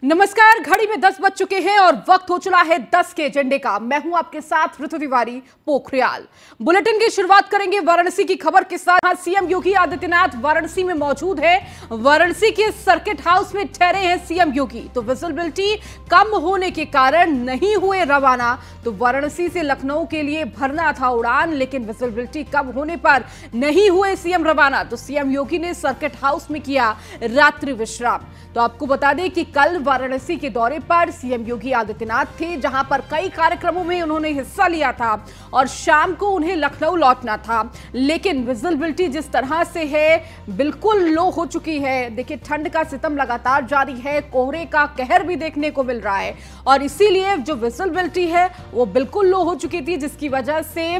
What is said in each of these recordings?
नमस्कार। घड़ी में 10 बज चुके हैं और वक्त हो चला है 10 के एजेंडे का। मैं हूं आपके साथ ऋतु तिवारी, पोखरियाल। बुलेटिन की शुरुआत करेंगे वाराणसी की खबर के साथ। सीएम योगी आदित्यनाथ वाराणसी में मौजूद है। वाराणसी के सर्किट हाउस में ठहरे हैं सीएम योगी। तो विजिबिलिटी कम होने के कारण नहीं हुए रवाना। तो वाराणसी से लखनऊ के लिए भरना था उड़ान, लेकिन विजिबिलिटी कम होने पर नहीं हुए सीएम रवाना। तो सीएम योगी ने सर्किट हाउस में किया रात्रि विश्राम। तो आपको बता दें कि कल वाराणसी के दौरे पर सीएम योगी आदित्यनाथ थे, जहां पर कई कार्यक्रमों में उन्होंने हिस्सा लिया था और शाम को उन्हें लखनऊ लौटना था। लेकिन विजिबिलिटी जिस तरह से है बिल्कुल लो हो चुकी है। देखिए, ठंड का सितम लगातार जारी है, कोहरे का कहर भी देखने को मिल रहा है और इसीलिए जो विजिबिलिटी है वो बिल्कुल लो हो चुकी थी, जिसकी वजह से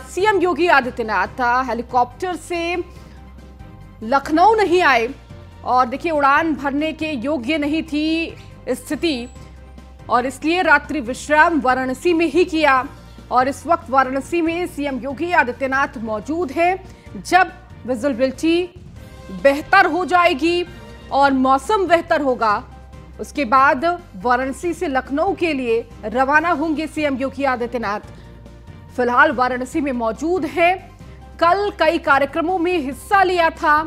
सीएम योगी आदित्यनाथ हेलीकॉप्टर से लखनऊ नहीं आए और देखिए उड़ान भरने के योग्य नहीं थी स्थिति, और इसलिए रात्रि विश्राम वाराणसी में ही किया। और इस वक्त वाराणसी में सीएम योगी आदित्यनाथ मौजूद हैं। जब विजिबिलिटी बेहतर हो जाएगी और मौसम बेहतर होगा, उसके बाद वाराणसी से लखनऊ के लिए रवाना होंगे सीएम योगी आदित्यनाथ। फिलहाल वाराणसी में मौजूद हैं। कल कई कार्यक्रमों में हिस्सा लिया था।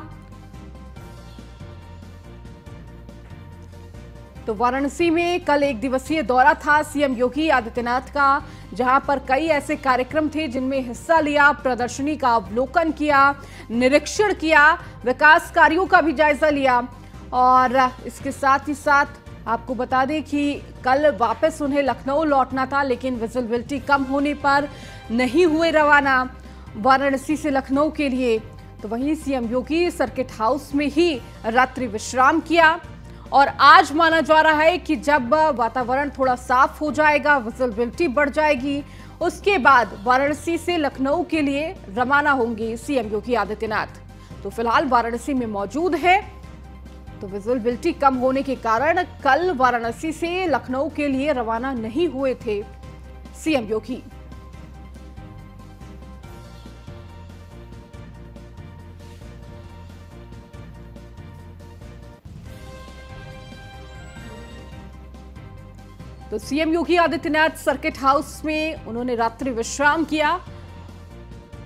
तो वाराणसी में कल एक दिवसीय दौरा था सीएम योगी आदित्यनाथ का, जहां पर कई ऐसे कार्यक्रम थे जिनमें हिस्सा लिया, प्रदर्शनी का अवलोकन किया, निरीक्षण किया, विकास कार्यों का भी जायजा लिया। और इसके साथ ही साथ आपको बता दें कि कल वापस उन्हें लखनऊ लौटना था, लेकिन विजिबिलिटी कम होने पर नहीं हुए रवाना वाराणसी से लखनऊ के लिए। तो वहीं सीएम योगी सर्किट हाउस में ही रात्रि विश्राम किया और आज माना जा रहा है कि जब वातावरण थोड़ा साफ हो जाएगा, विजिबिलिटी बढ़ जाएगी, उसके बाद वाराणसी से लखनऊ के लिए रवाना होंगे सीएम योगी आदित्यनाथ। तो फिलहाल वाराणसी में मौजूद है। तो विजिबिलिटी कम होने के कारण कल वाराणसी से लखनऊ के लिए रवाना नहीं हुए थे सीएम योगी। तो CM Yogi Adityanath circuit house में उन्होंने रात्रि विश्राम किया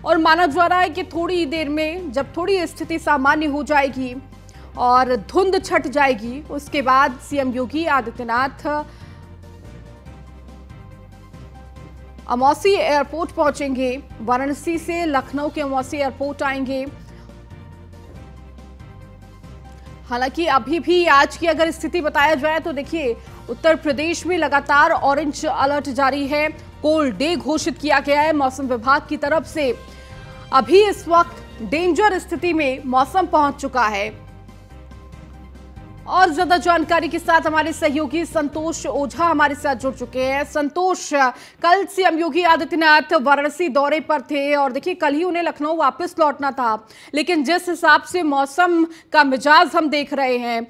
और माना जा रहा है कि थोड़ी देर में जब थोड़ी स्थिति सामान्य हो जाएगी और धुंध छट जाएगी, उसके बाद सीएम योगी आदित्यनाथ अमौसी एयरपोर्ट पहुंचेंगे। वाराणसी से लखनऊ के अमौसी एयरपोर्ट आएंगे। हालांकि अभी भी आज की अगर स्थिति बताया जाए तो देखिए, उत्तर प्रदेश में लगातार ऑरेंज अलर्ट जारी है, कोल्ड डे घोषित किया गया है मौसम विभाग की तरफ से। अभी इस वक्त डेंजर स्थिति में मौसम पहुंच चुका है। और ज्यादा जानकारी के साथ हमारे सहयोगी संतोष ओझा हमारे साथ जुड़ चुके हैं। संतोष, कल सीएम योगी आदित्यनाथ वाराणसी दौरे पर थे और देखिए कल ही उन्हें लखनऊ वापस लौटना था, लेकिन जिस हिसाब से मौसम का मिजाज हम देख रहे हैं,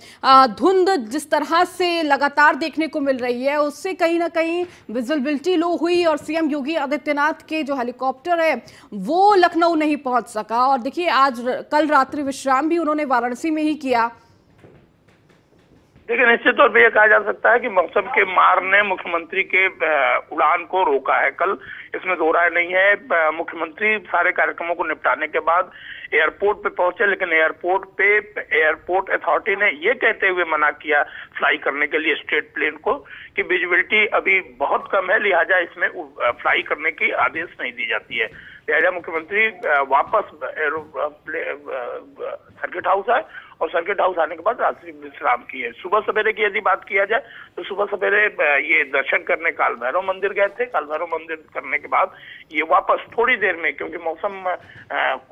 धुंध जिस तरह से लगातार देखने को मिल रही है, उससे कहीं ना कहीं विजिबिलिटी लो हुई और सीएम योगी आदित्यनाथ के जो हेलीकॉप्टर है वो लखनऊ नहीं पहुंच सका। और देखिए कल रात्रि विश्राम भी उन्होंने वाराणसी में ही किया। देखिए, निश्चित तौर पे यह कहा जा सकता है कि मौसम के मार ने मुख्यमंत्री के उड़ान को रोका है कल, इसमें दो राय नहीं है। मुख्यमंत्री सारे कार्यक्रमों को निपटाने के बाद एयरपोर्ट पे पहुंचे, लेकिन एयरपोर्ट पे एयरपोर्ट अथॉरिटी ने ये कहते हुए मना किया फ्लाई करने के लिए स्टेट प्लेन को कि विजिबिलिटी अभी बहुत कम है, लिहाजा इसमें फ्लाई करने की आदेश नहीं दी जाती है। लिहाजा मुख्यमंत्री वापस सर्किट हाउस आए और सर्किट हाउस आने के बाद रात्रि विश्राम किए। सुबह सवेरे की यदि बात किया जाए तो सुबह सवेरे ये दर्शन करने काल भैरव मंदिर गए थे। काल भैरव मंदिर करने के बाद ये वापस थोड़ी देर में, क्योंकि मौसम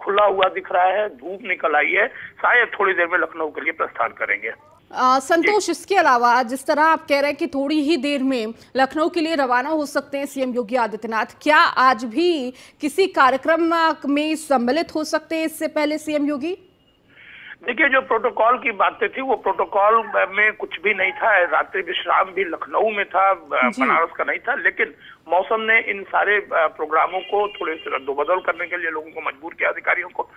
खुला हुआ दिख रहा है, धूप निकल आई है, शायद थोड़ी देर में लखनऊ के लिए प्रस्थान करेंगे। संतोष, इसके अलावा जिस तरह आप कह रहे हैं कि थोड़ी ही देर में लखनऊ के लिए रवाना हो सकते हैं सीएम योगी आदित्यनाथ, क्या आज भी किसी कार्यक्रम में सम्मिलित हो सकते हैं इससे पहले सीएम योगी? देखिए, जो प्रोटोकॉल की बातें थी वो प्रोटोकॉल में कुछ भी नहीं था। रात्रि विश्राम भी लखनऊ में था, बनारस का नहीं था। लेकिन मौसम ने इन सारे प्रोग्रामों को थोड़े से रद्दोबदल करने के लिए लोगों को मजबूर किया, अधिकारियों को।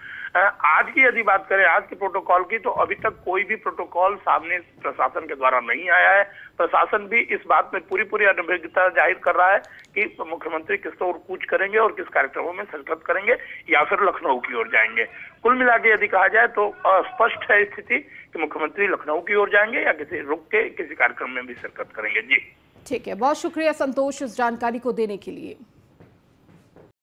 आज की यदि बात करें, आज के प्रोटोकॉल की, तो अभी तक कोई भी प्रोटोकॉल सामने प्रशासन के द्वारा नहीं आया है। प्रशासन भी इस बात में पूरी अनभिज्ञता जाहिर कर रहा है कि मुख्यमंत्री किस ओर कूच करेंगे और किस कार्यक्रमों में शिरकत करेंगे या फिर लखनऊ की ओर जाएंगे। कुल मिला के यदि कहा जाए तो स्पष्ट है स्थिति कि मुख्यमंत्री लखनऊ की ओर जाएंगे या रुक के किसी कार्यक्रम में भी शिरकत करेंगे। जी ठीक है, बहुत शुक्रिया संतोष इस जानकारी को देने के लिए।